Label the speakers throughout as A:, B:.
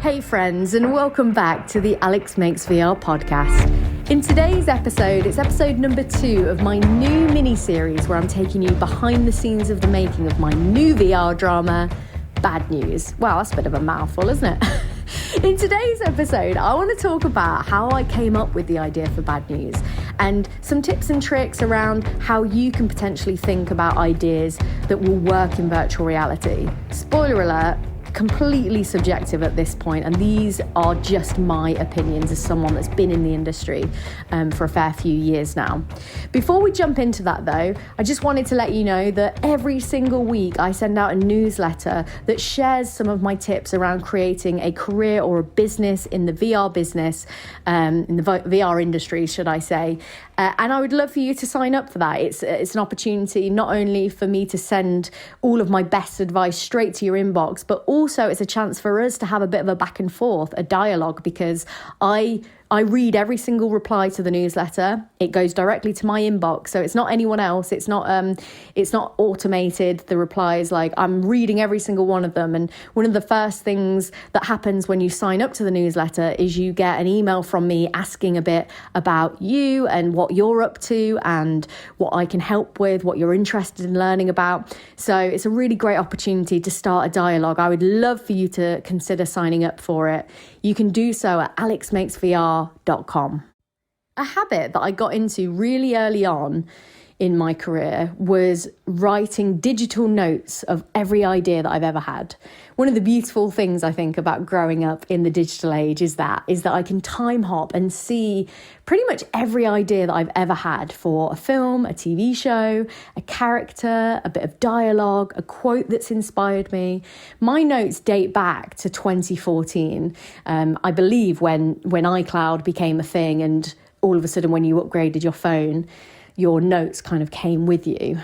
A: Hey friends, and welcome back to the Alex Makes VR podcast. In today's episode, it's episode number 2 of my new mini-series where I'm taking you behind the scenes of the making of my new VR drama, Bad News. Wow, that's a bit of a mouthful, isn't it? In today's episode, I want to talk about how I came up with the idea for Bad News and some tips and tricks around how you can potentially think about ideas that will work in virtual reality. Spoiler alert, completely subjective at this point, and these are just my opinions as someone that's been in the industry for a fair few years now. Before we jump into that though, I just wanted to let you know that every single week I send out a newsletter that shares some of my tips around creating a career or a business in the VR business, in the VR industry, should I say. And I would love for you to sign up for that. It's an opportunity not only for me to send all of my best advice straight to your inbox, but also it's a chance for us to have a bit of a back and forth, a dialogue, because I read every single reply to the newsletter. It goes directly to my inbox, so it's not anyone else. It's not automated. The replies, like, I'm reading every single one of them. And one of the first things that happens when you sign up to the newsletter is you get an email from me asking a bit about you and what you're up to and what I can help with, what you're interested in learning about. So it's a really great opportunity to start a dialogue. I would love for you to consider signing up for it. You can do so at alexmakesvr.com. A habit that I got into really early on in my career was writing digital notes of every idea that I've ever had. One of the beautiful things I think about growing up in the digital age is that I can time hop and see pretty much every idea that I've ever had for a film, a TV show, a character, a bit of dialogue, a quote that's inspired me. My notes date back to 2014, I believe when iCloud became a thing, and all of a sudden when you upgraded your phone, your notes kind of came with you.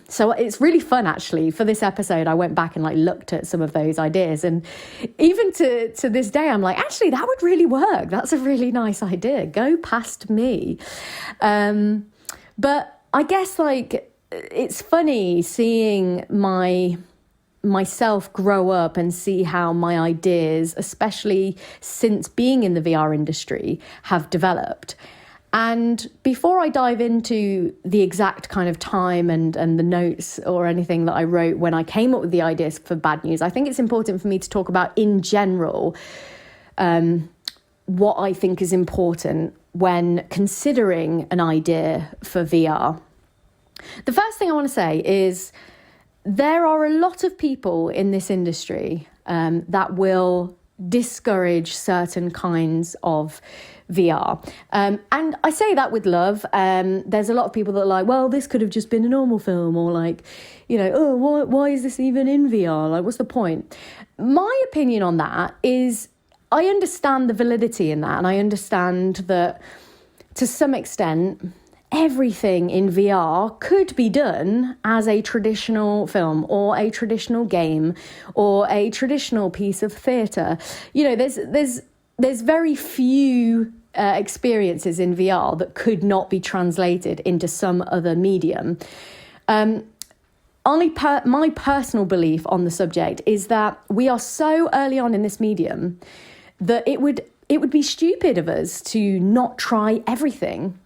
A: So it's really fun, actually. For this episode, I went back and looked at some of those ideas. And even to this day, I'm like, actually, that would really work. That's a really nice idea. Go past me. But I guess it's funny seeing myself grow up and see how my ideas, especially since being in the VR industry, have developed. And before I dive into the exact kind of time and the notes or anything that I wrote when I came up with the ideas for Bad News, I think it's important for me to talk about in general what I think is important when considering an idea for VR. The first thing I want to say is there are a lot of people in this industry that will discourage certain kinds of VR. And I say that with love. There's a lot of people that are like, well, this could have just been a normal film, or why is this even in VR? What's the point? My opinion on that is I understand the validity in that, and I understand that to some extent everything in VR could be done as a traditional film or a traditional game or a traditional piece of theatre. There's very few experiences in VR that could not be translated into some other medium. My personal belief on the subject is that we are so early on in this medium that it would be stupid of us to not try everything.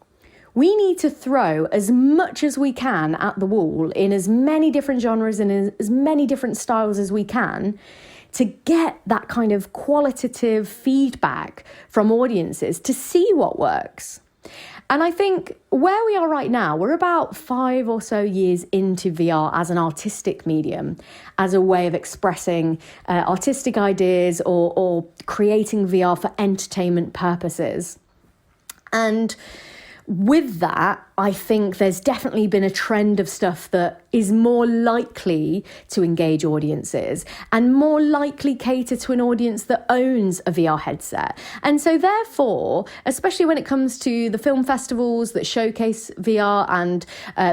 A: We need to throw as much as we can at the wall in as many different genres and in as many different styles as we can to get that kind of qualitative feedback from audiences to see what works. And I think where we are right now, we're about 5 or so years into VR as an artistic medium, as a way of expressing artistic ideas or creating VR for entertainment purposes. And with that, I think there's definitely been a trend of stuff that is more likely to engage audiences and more likely cater to an audience that owns a VR headset. And so therefore, especially when it comes to the film festivals that showcase VR and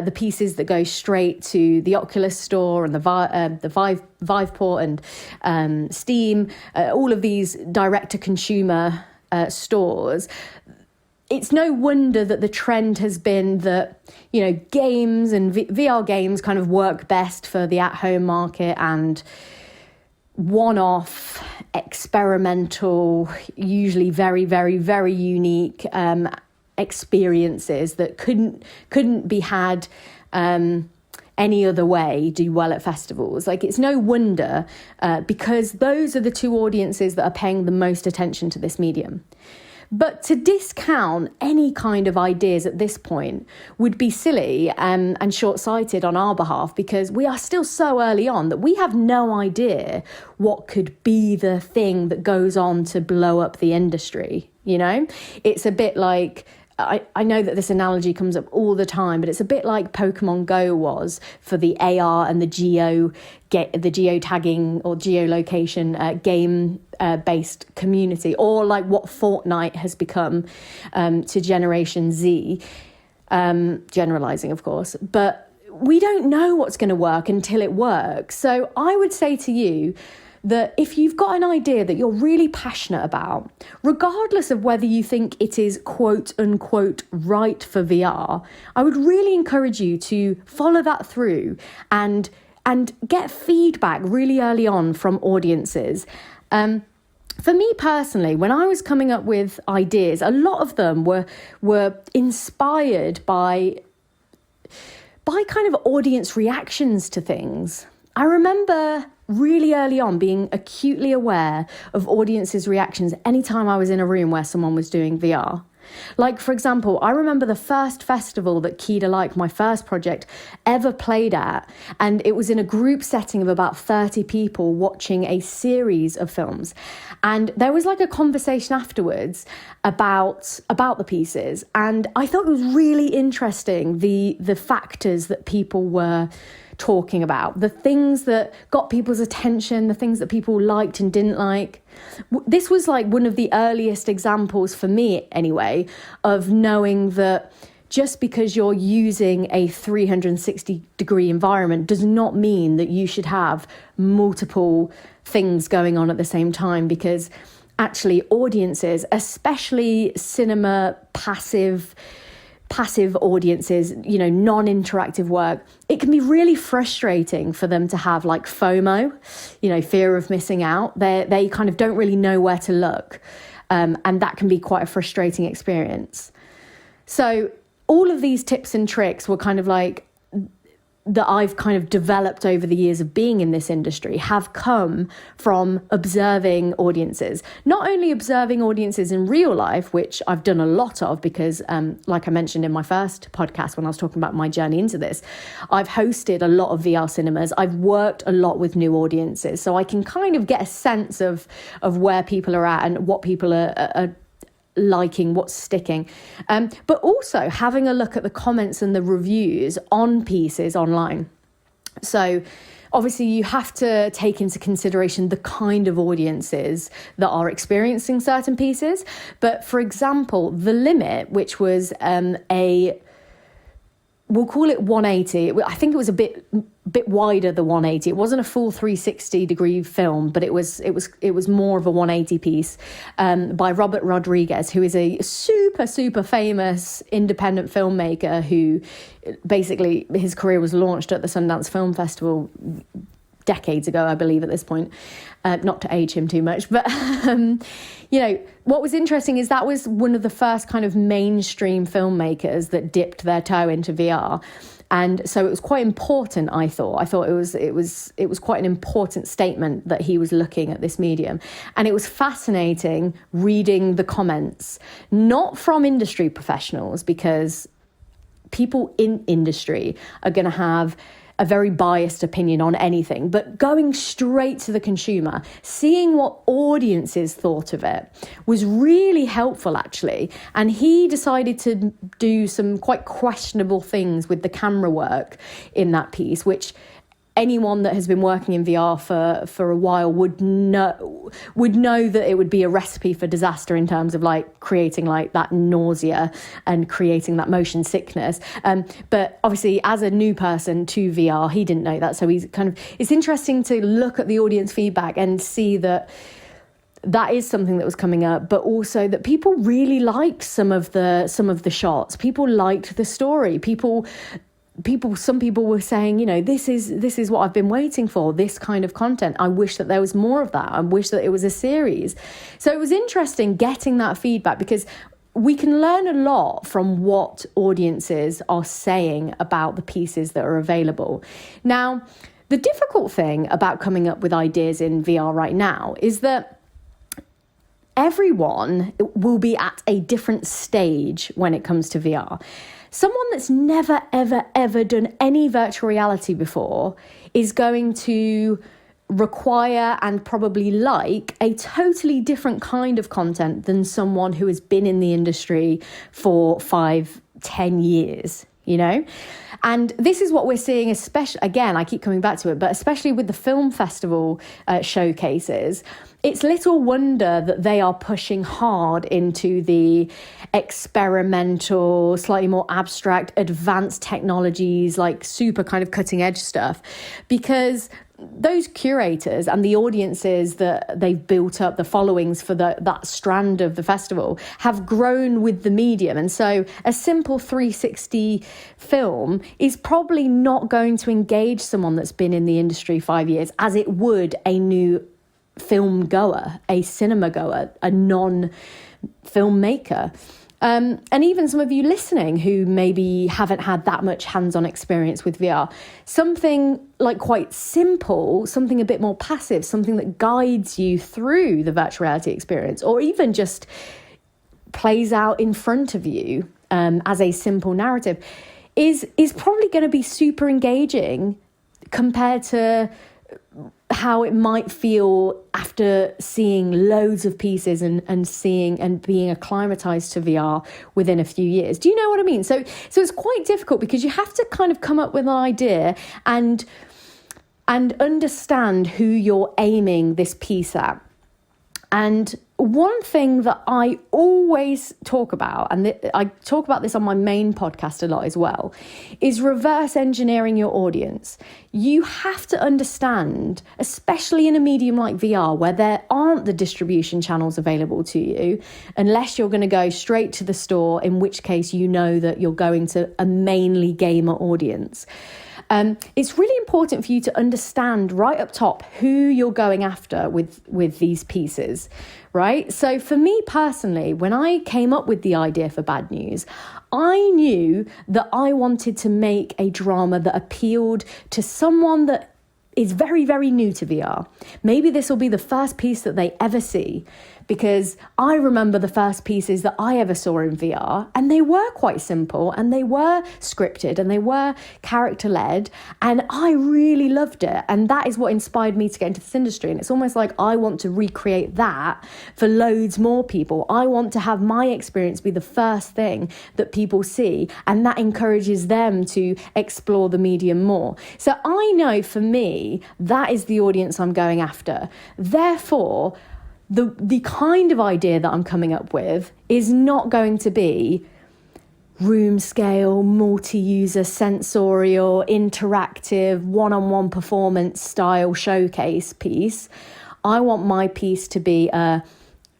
A: the pieces that go straight to the Oculus Store and the Viveport and Steam, all of these direct-to-consumer stores, it's no wonder that the trend has been that, games and VR games kind of work best for the at-home market, and one-off, experimental, usually very, very, very unique experiences that couldn't be had any other way do well at festivals. Like, it's no wonder because those are the two audiences that are paying the most attention to this medium. But to discount any kind of ideas at this point would be silly and short-sighted on our behalf, because we are still so early on that we have no idea what could be the thing that goes on to blow up the industry, you know? It's a bit like... I know that this analogy comes up all the time, but it's a bit like Pokemon Go was for the AR and the geotagging or geolocation game-based community, or like what Fortnite has become to Generation Z, generalizing, of course. But we don't know what's going to work until it works. So I would say to you that if you've got an idea that you're really passionate about, regardless of whether you think it is quote unquote right for VR, I would really encourage you to follow that through and get feedback really early on from audiences. For me personally, when I was coming up with ideas, a lot of them were inspired by kind of audience reactions to things. I remember really early on being acutely aware of audiences' reactions anytime I was in a room where someone was doing VR. Like, for example, I remember the first festival that Keyed Alike, my first project, ever played at, and it was in a group setting of about 30 people watching a series of films. And there was like a conversation afterwards about the pieces, and I thought it was really interesting, the factors that people were talking about, the things that got people's attention, the things that people liked and didn't like. This was like one of the earliest examples for me anyway of knowing that just because you're using a 360-degree environment does not mean that you should have multiple things going on at the same time, because actually audiences, especially cinema passive audiences, you know, non-interactive work, it can be really frustrating for them to have like FOMO, you know, fear of missing out. They kind of don't really know where to look. And that can be quite a frustrating experience. So all of these tips and tricks were kind of like that I've kind of developed over the years of being in this industry have come from observing audiences. Not only observing audiences in real life, which I've done a lot of because, like I mentioned in my first podcast when I was talking about my journey into this, I've hosted a lot of VR cinemas. I've worked a lot with new audiences. So I can kind of get a sense of where people are at and what people are liking, what's sticking, but also having a look at the comments and the reviews on pieces online. So obviously you have to take into consideration the kind of audiences that are experiencing certain pieces. But for example, The Limit, which was we'll call it 180. I think it was a bit wider than 180. It wasn't a full 360-degree film, but it was more of a 180 piece by Robert Rodriguez, who is a super famous independent filmmaker who basically his career was launched at the Sundance Film Festival decades ago, I believe, at this point. Not to age him too much, but you know, what was interesting is that was one of the first kind of mainstream filmmakers that dipped their toe into VR. And so it was quite important, I thought it was quite an important statement that he was looking at this medium. And it was fascinating reading the comments, not from industry professionals, because people in industry are going to have a very biased opinion on anything, but going straight to the consumer, seeing what audiences thought of it was really helpful, actually. And he decided to do some quite questionable things with the camera work in that piece, which anyone that has been working in VR for a while would know that it would be a recipe for disaster in terms of like creating like that nausea and creating that motion sickness. But obviously as a new person to VR, he didn't know that. So it's interesting to look at the audience feedback and see that is something that was coming up, but also that people really liked some of the shots. People liked the story. People some people were saying, this is what I've been waiting for, this kind of content. I wish that there was more of that. I wish that it was a series. So it was interesting getting that feedback, because we can learn a lot from what audiences are saying about the pieces that are available. Now, the difficult thing about coming up with ideas in VR right now is that everyone will be at a different stage when it comes to VR. Someone that's never, ever, ever done any virtual reality before is going to require and probably like a totally different kind of content than someone who has been in the industry for 5-10 years, And this is what we're seeing, especially, again, I keep coming back to it, but especially with the film festival showcases. It's little wonder that they are pushing hard into the experimental, slightly more abstract, advanced technologies, like super kind of cutting edge stuff, because those curators and the audiences that they've built up, the followings for that strand of the festival, have grown with the medium. And so a simple 360 film is probably not going to engage someone that's been in the industry 5 years as it would a new film goer, a cinema goer, a non-filmmaker. And even some of you listening who maybe haven't had that much hands-on experience with VR, something like quite simple, something a bit more passive, something that guides you through the virtual reality experience, or even just plays out in front of you as a simple narrative, is probably going to be super engaging compared to how it might feel after seeing loads of pieces and seeing and being acclimatized to VR within a few years. Do you know what I mean? So it's quite difficult, because you have to kind of come up with an idea and understand who you're aiming this piece at. And one thing that I always talk about, and I talk about this on my main podcast a lot as well, is reverse engineering your audience. You have to understand, especially in a medium like VR, where there aren't the distribution channels available to you, unless you're going to go straight to the store, in which case you know that you're going to a mainly gamer audience. It's really important for you to understand right up top who you're going after with these pieces, right? So for me personally, when I came up with the idea for Bad News, I knew that I wanted to make a drama that appealed to someone that is very, very new to VR. Maybe this will be the first piece that they ever see, because I remember the first pieces that I ever saw in VR, and they were quite simple, and they were scripted, and they were character-led, and I really loved it. And that is what inspired me to get into this industry. And it's almost like I want to recreate that for loads more people. I want to have my experience be the first thing that people see, and that encourages them to explore the medium more. So I know for me, that is the audience I'm going after. Therefore, the kind of idea that I'm coming up with is not going to be room scale, multi-user, sensorial, interactive, one-on-one performance style showcase piece. I want my piece to be a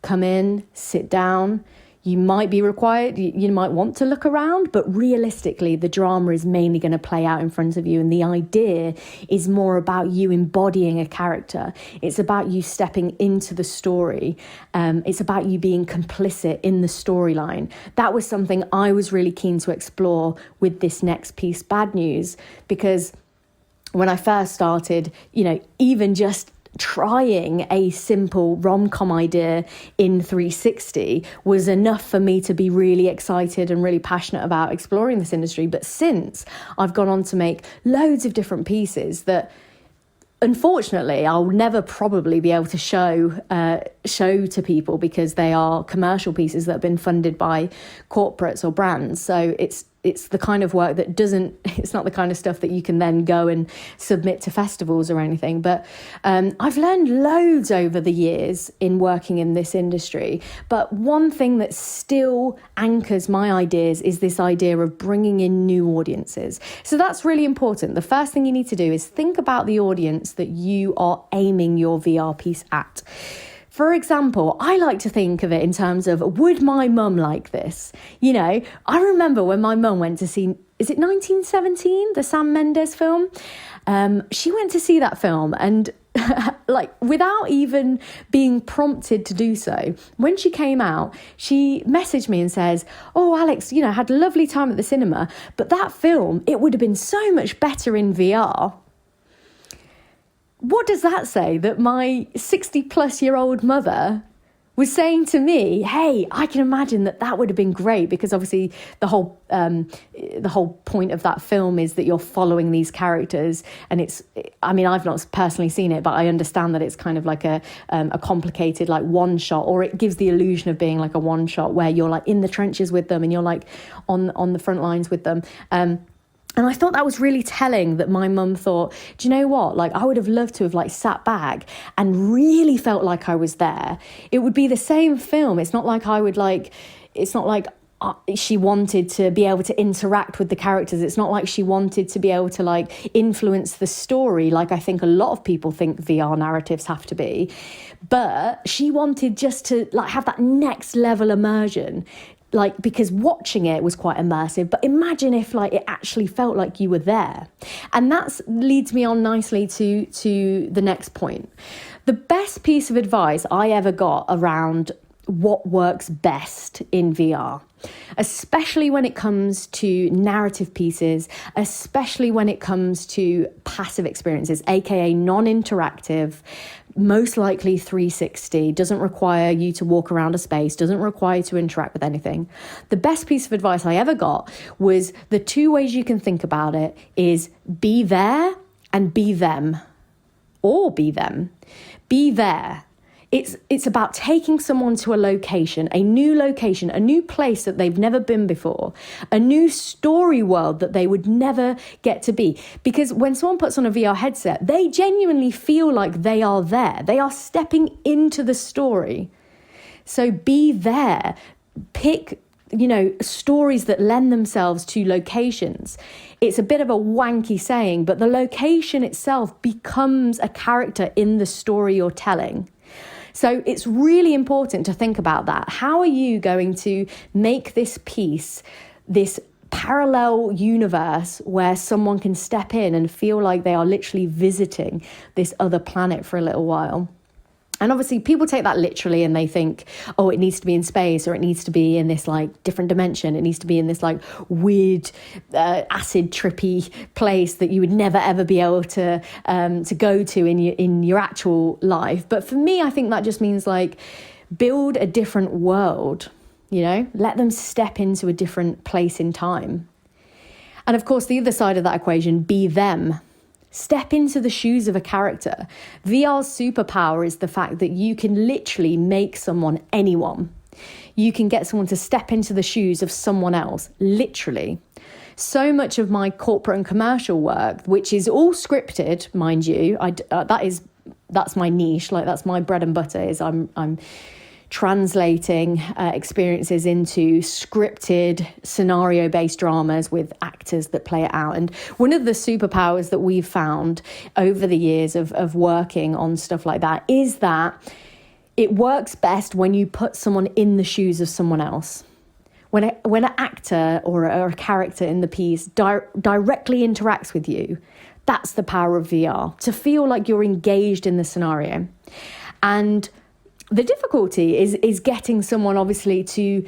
A: come in, sit down. You might be required, you might want to look around, but realistically, the drama is mainly going to play out in front of you. And the idea is more about you embodying a character. It's about you stepping into the story. It's about you being complicit in the storyline. That was something I was really keen to explore with this next piece, Bad News, because when I first started, even just trying a simple rom-com idea in 360 was enough for me to be really excited and really passionate about exploring this industry. But since I've gone on to make loads of different pieces that unfortunately I'll never probably be able to show to people, because they are commercial pieces that have been funded by corporates or brands. So it's the kind of work that it's not the kind of stuff that you can then go and submit to festivals or anything. But I've learned loads over the years in working in this industry. But one thing that still anchors my ideas is this idea of bringing in new audiences. So that's really important. The first thing you need to do is think about the audience that you are aiming your VR piece at. for example, I like to think of it in terms of, would my mum like this? You know, I remember when my mum went to see, is it 1917, the Sam Mendes film? She went to see that film, and like, without even being prompted to do so, when she came out, she messaged me and says, oh, Alex, you know, had a lovely time at the cinema, but that film, it would have been so much better in VR. What does that say? That my 60-plus-year-old mother was saying to me, hey, I can imagine that would have been great, because obviously the whole point of that film is that you're following these characters, and it's, I mean, I've not personally seen it, but I understand that it's kind of like a complicated like one shot, or it gives the illusion of being like a one shot where you're like in the trenches with them and you're like on the front lines with them. And I thought that was really telling, that my mum thought, do you know what? Like, I would have loved to have like sat back and really felt like I was there. It would be the same film. It's not like she wanted to be able to interact with the characters. It's not like she wanted to be able to like influence the story, like I think a lot of people think VR narratives have to be. But she wanted just to like have that next level immersion. Like, because watching it was quite immersive, but imagine if like it actually felt like you were there. And that leads me on nicely to the next point. The best piece of advice I ever got around what works best in VR, especially when it comes to narrative pieces, especially when it comes to passive experiences, aka non-interactive, most likely 360, doesn't require you to walk around a space, doesn't require you to interact with anything. The best piece of advice I ever got was, the two ways you can think about it is be there and be them, or be them. Be there. It's about taking someone to a location, a new place that they've never been before, a new story world that they would never get to be. Because when someone puts on a VR headset, they genuinely feel like they are there. They are stepping into the story. So be there. Pick, you know, stories that lend themselves to locations. It's a bit of a wanky saying, but the location itself becomes a character in the story you're telling. So it's really important to think about that. How are you going to make this piece, this parallel universe where someone can step in and feel like they are literally visiting this other planet for a little while? And obviously people take that literally and they think, oh, it needs to be in space, or it needs to be in this like different dimension. It needs to be in this like weird acid trippy place that you would never ever be able to go to in your actual life. But for me, I think that just means like build a different world, you know, let them step into a different place in time. And of course, the other side of that equation, be them. Step into the shoes of a character. VR's superpower is the fact that you can literally make someone anyone. You can get someone to step into the shoes of someone else, literally. So much of my corporate and commercial work, which is all scripted, mind you, that's my niche. Like, that's my bread and butter. Is I'm translating experiences into scripted scenario-based dramas with actors that play it out. And one of the superpowers that we've found over the years of working on stuff like that is that it works best when you put someone in the shoes of someone else. When an actor or a character in the piece directly interacts with you, that's the power of VR, to feel like you're engaged in the scenario. And the difficulty is getting someone, obviously, to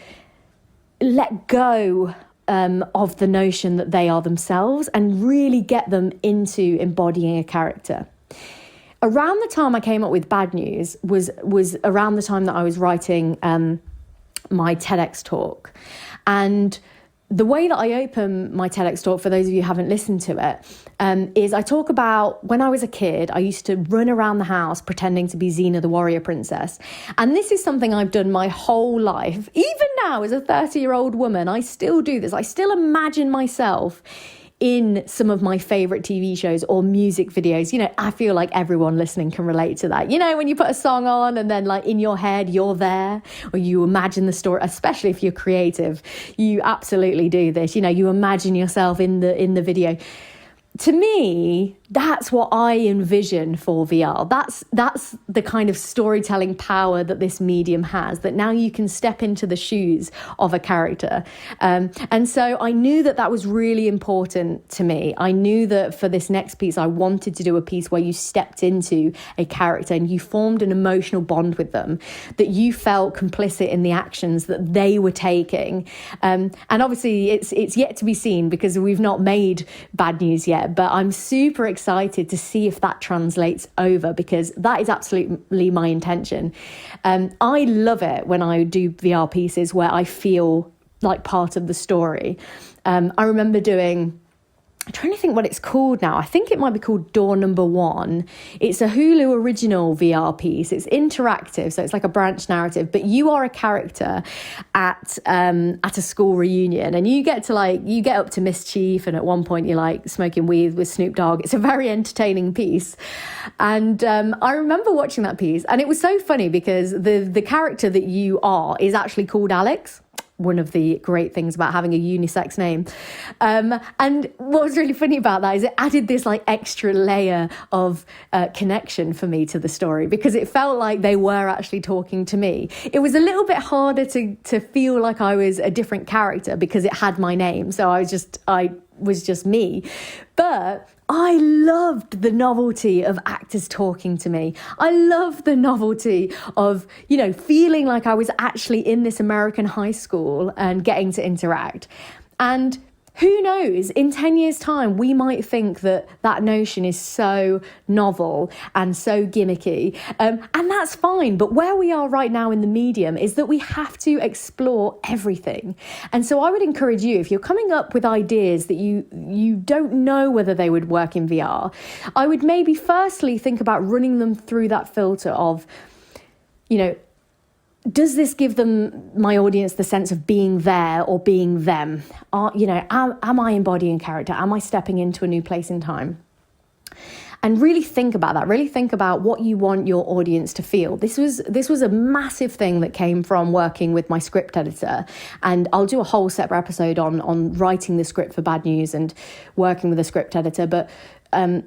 A: let go of the notion that they are themselves and really get them into embodying a character. Around the time I came up with Bad News was around the time that I was writing my TEDx talk. And the way that I open my TEDx talk, for those of you who haven't listened to it, is I talk about when I was a kid, I used to run around the house pretending to be Xena the warrior princess. And this is something I've done my whole life. Even now, as a 30-year-old woman, I still do this. I still imagine myself in some of my favorite TV shows or music videos. You know, I feel like everyone listening can relate to that. You know, when you put a song on and then like in your head, you're there, or you imagine the story, especially if you're creative, you absolutely do this. You know, you imagine yourself in the video. to me, that's what I envision for VR. That's the kind of storytelling power that this medium has, that now you can step into the shoes of a character. And so I knew that was really important to me. I knew that for this next piece, I wanted to do a piece where you stepped into a character and you formed an emotional bond with them, that you felt complicit in the actions that they were taking. And obviously it's yet to be seen because we've not made Bad News yet. But I'm super excited to see if that translates over, because that is absolutely my intention. I love it when I do VR pieces where I feel like part of the story. I remember doing, I'm trying to think what it's called now. I think it might be called Door Number One. It's a Hulu original VR piece. It's interactive, so it's like a branch narrative, but you are a character at a school reunion, and you get up to mischief, and at one point you're like smoking weed with Snoop Dogg. It's a very entertaining piece. And I remember watching that piece, and it was so funny because the character that you are is actually called Alex. One of the great things about having a unisex name. And what was really funny about that is it added this like extra layer of connection for me to the story, because it felt like they were actually talking to me. It was a little bit harder to feel like I was a different character because it had my name. So I was just me. But I loved the novelty of actors talking to me. I loved the novelty of, feeling like I was actually in this American high school and getting to interact. And who knows, in 10 years' time, we might think that notion is so novel and so gimmicky. And that's fine. But where we are right now in the medium is that we have to explore everything. And so I would encourage you, if you're coming up with ideas that you don't know whether they would work in VR, I would maybe firstly think about running them through that filter of, does this give my audience the sense of being there or being them? Am I embodying character? Am I stepping into a new place in time? And really think about that. Really think about what you want your audience to feel. This was a massive thing that came from working with my script editor. And I'll do a whole separate episode on writing the script for Bad News and working with a script editor. But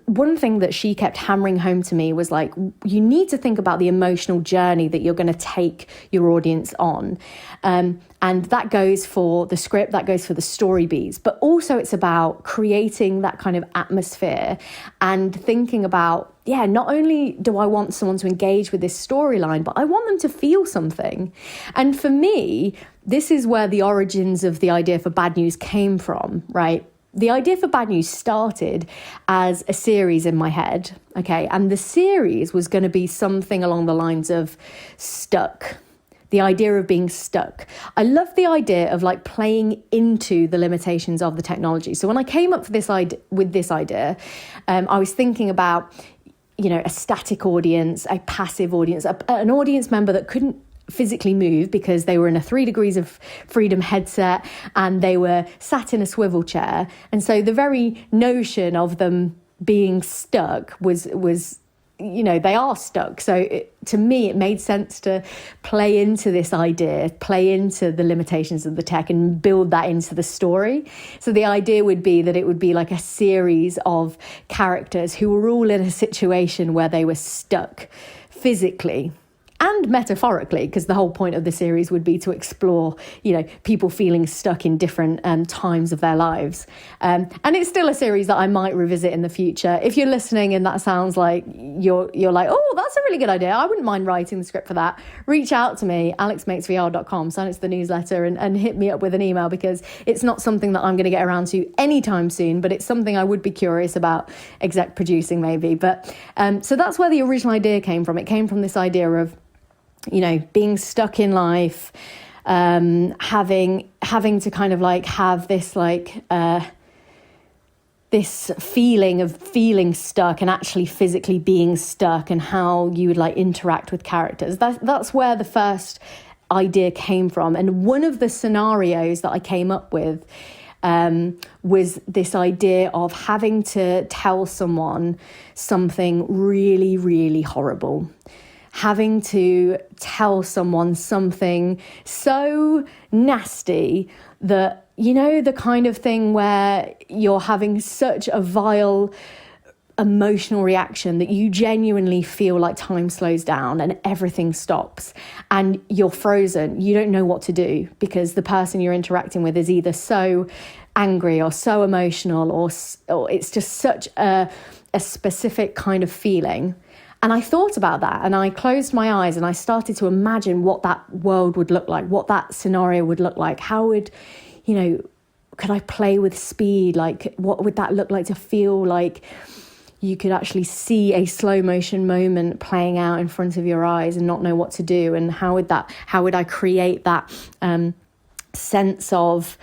A: one thing that she kept hammering home to me was like, you need to think about the emotional journey that you're going to take your audience on. And that goes for the script, that goes for the story beats, but also it's about creating that kind of atmosphere and thinking about, not only do I want someone to engage with this storyline, but I want them to feel something. And for me, this is where the origins of the idea for Bad News came from, right? The idea for Bad News started as a series in my head, okay? And the series was going to be something along the lines of stuck. The idea of being stuck. I love the idea of like playing into the limitations of the technology. So when I came up with this idea, I was thinking about, a static audience, a passive audience, an audience member that couldn't physically move because they were in a 3 degrees of freedom headset and they were sat in a swivel chair. And so the very notion of them being stuck was they are stuck. So to me, it made sense to play into this idea, play into the limitations of the tech and build that into the story. So the idea would be that it would be like a series of characters who were all in a situation where they were stuck physically and metaphorically, because the whole point of the series would be to explore, people feeling stuck in different times of their lives. And it's still a series that I might revisit in the future. If you're listening and that sounds like you're like, oh, that's a really good idea, I wouldn't mind writing the script for that, reach out to me, alexmakesvr.com, sign up to the newsletter and hit me up with an email, because it's not something that I'm going to get around to anytime soon, but it's something I would be curious about exec producing maybe. But so that's where the original idea came from. It came from this idea of, being stuck in life, having to kind of like have this like this feeling of feeling stuck and actually physically being stuck, and how you would like interact with characters. That's where the first idea came from. And one of the scenarios that I came up with was this idea of having to tell someone something really, really horrible. Having to tell someone something so nasty that you know, the kind of thing where you're having such a vile emotional reaction that you genuinely feel like time slows down and everything stops and you're frozen. You don't know what to do because the person you're interacting with is either so angry or so emotional or it's just such a specific kind of feeling. And I thought about that and I closed my eyes and I started to imagine what that world would look like, what that scenario would look like. How would, you know, could I play with speed? Like, what would that look like to feel like you could actually see a slow motion moment playing out in front of your eyes and not know what to do? And how would I create that sense of,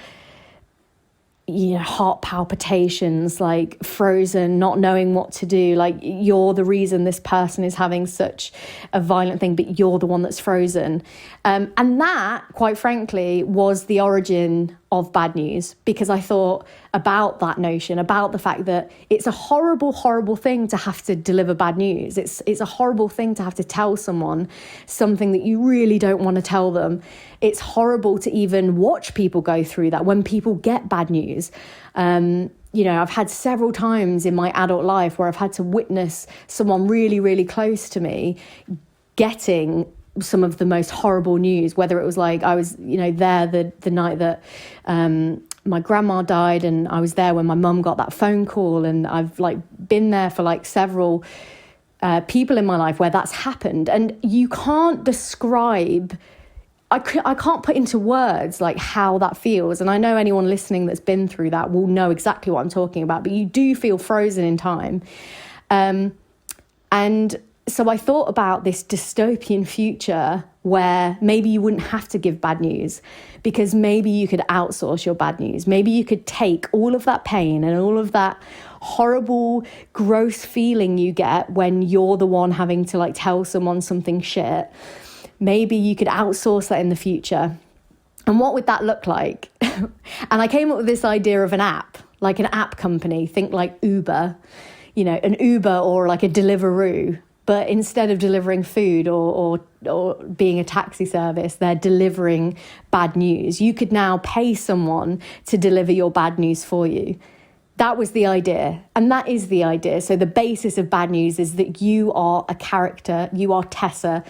A: you know, heart palpitations, like frozen, not knowing what to do, like you're the reason this person is having such a violent thing, but you're the one that's frozen. And that, quite frankly, was the origin of bad news, because I thought about that notion, about the fact that it's a horrible, horrible thing to have to deliver bad news. It's a horrible thing to have to tell someone something that you really don't want to tell them. It's horrible to even watch people go through that when people get bad news. You know, I've had several times in my adult life where I've had to witness someone really, really close to me getting some of the most horrible news, whether it was like I was, you know, there the night that my grandma died, and I was there when my mum got that phone call, and I've like been there for like several people in my life where that's happened, and you can't describe, I can't put into words like how that feels. And I know anyone listening that's been through that will know exactly what I'm talking about, but you do feel frozen in time. And so I thought about this dystopian future where maybe you wouldn't have to give bad news, because maybe you could outsource your bad news. Maybe you could take all of that pain and all of that horrible, gross feeling you get when you're the one having to like tell someone something shit. Maybe you could outsource that in the future. And what would that look like? And I came up with this idea of an app, like an app company. Think like Uber, you know, an Uber or like a Deliveroo. But instead of delivering food or being a taxi service, they're delivering bad news. You could now pay someone to deliver your bad news for you. That was the idea. And that is the idea. So the basis of bad news is that you are a character. You are Tessa,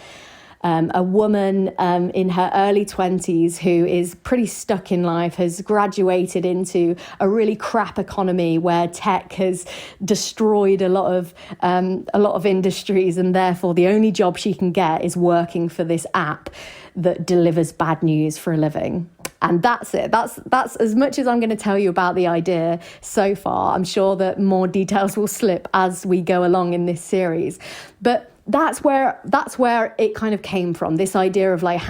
A: a woman in her early 20s who is pretty stuck in life, has graduated into a really crap economy where tech has destroyed a lot of industries, and therefore the only job she can get is working for this app that delivers bad news for a living. And that's it. That's as much as I'm going to tell you about the idea so far. I'm sure that more details will slip as we go along in this series. But that's where it kind of came from, this idea of like,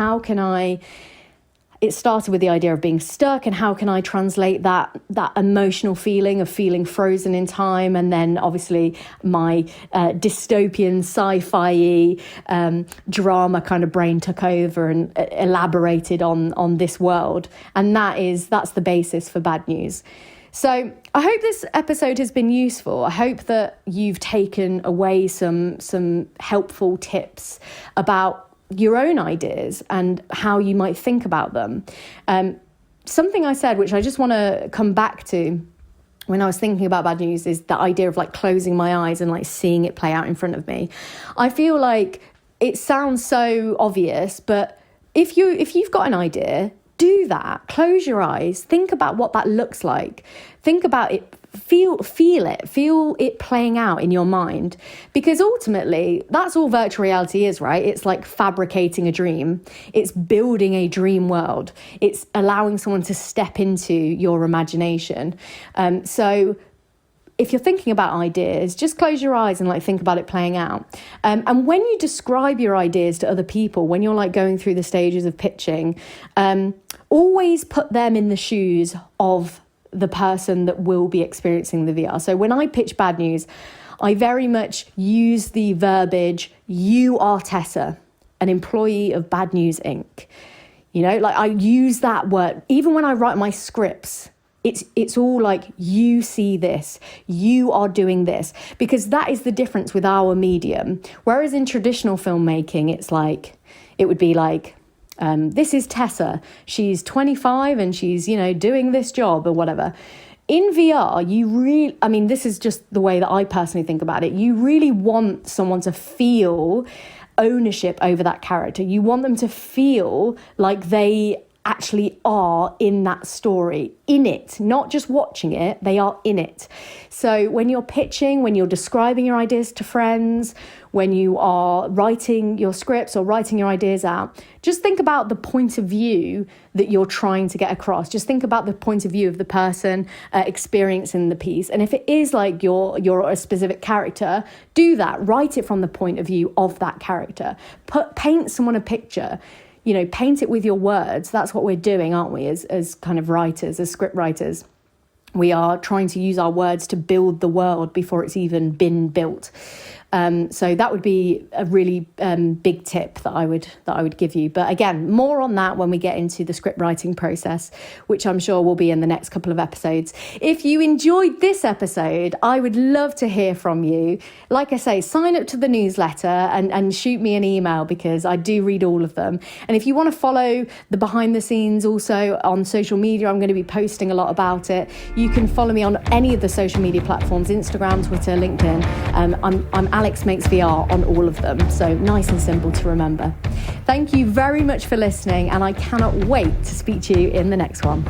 A: it started with the idea of being stuck, and how can I translate that emotional feeling of feeling frozen in time, and then obviously my dystopian sci-fi drama kind of brain took over and elaborated on this world, and that's the basis for bad news. So I hope this episode has been useful. I hope that you've taken away some helpful tips about your own ideas and how you might think about them. Something I said, which I just want to come back to when I was thinking about bad news, is the idea of like closing my eyes and like seeing it play out in front of me. I feel like it sounds so obvious, but if you've got an idea, do that. Close your eyes. Think about what that looks like. Think about it. Feel it playing out in your mind, because ultimately that's all virtual reality is, right? It's like fabricating a dream. It's building a dream world. It's allowing someone to step into your imagination. So if you're thinking about ideas, just close your eyes and like think about it playing out. And when you describe your ideas to other people, when you're like going through the stages of pitching, always put them in the shoes of the person that will be experiencing the VR. So when I pitch bad news, I very much use the verbiage, you are Tessa, an employee of Bad News Inc. You know, like I use that word. Even when I write my scripts, it's all like, you see this, you are doing this, because that is the difference with our medium. Whereas in traditional filmmaking, it's like, it would be like, this is Tessa. She's 25 and she's, doing this job or whatever. In VR, this is just the way that I personally think about it. You really want someone to feel ownership over that character. You want them to feel like they actually are in that story, in it, not just watching it, they are in it. So when you're pitching, when you're describing your ideas to friends, when you are writing your scripts or writing your ideas out, just think about the point of view that you're trying to get across. Just think about the point of view of the person experiencing the piece. And if it is like you're a specific character, do that. Write it from the point of view of that character. Paint someone a picture. Paint it with your words. That's what we're doing, aren't we, as kind of writers, as script writers. We are trying to use our words to build the world before it's even been built. So that would be a really big tip that I would give you. But again, more on that when we get into the script writing process, which I'm sure will be in the next couple of episodes. If you enjoyed this episode, I would love to hear from you. Like I say, sign up to the newsletter and shoot me an email, because I do read all of them. And if you want to follow the behind the scenes also on social media, I'm going to be posting a lot about it. You can follow me on any of the social media platforms, Instagram, Twitter, LinkedIn. I'm Alex Makes VR on all of them. So nice and simple to remember. Thank you very much for listening, and I cannot wait to speak to you in the next one.